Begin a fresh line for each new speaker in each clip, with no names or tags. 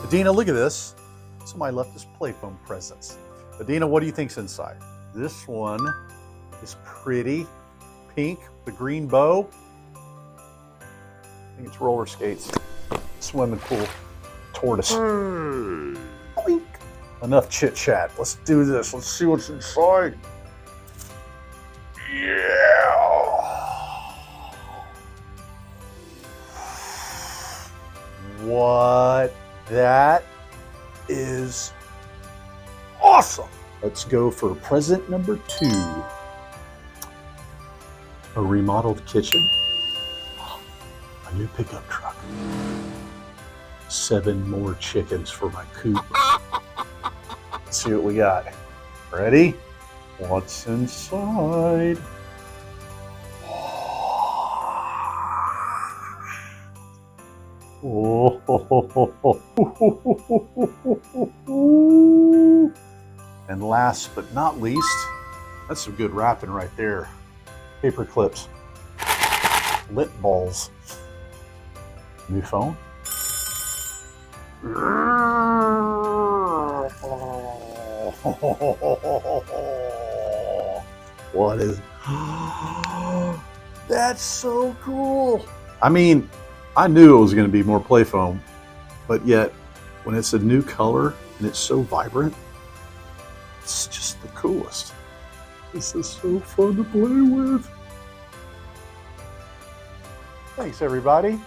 Dina, look at this. Somebody left us Playfoam presents. But Dina, what do you think's inside? This one is pretty pink, the green bow. I think it's roller skates, swimming pool, tortoise. Boink. Enough chit chat. Let's do this. Let's see what's inside. Yeah. What? That is awesome. Let's go for present number 2. A remodeled kitchen. A new pickup truck. 7 more chickens for my coop. Let's see what we got. Ready? What's inside? Oh. And last but not least, that's some good wrapping right there. Paper clips, lip balls, new phone. What is? That's so cool. I mean, I knew it was going to be more Playfoam, but yet when it's a new color and it's so vibrant, it's just the coolest. This is so fun to play with. Thanks, everybody.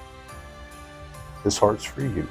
This heart's for you.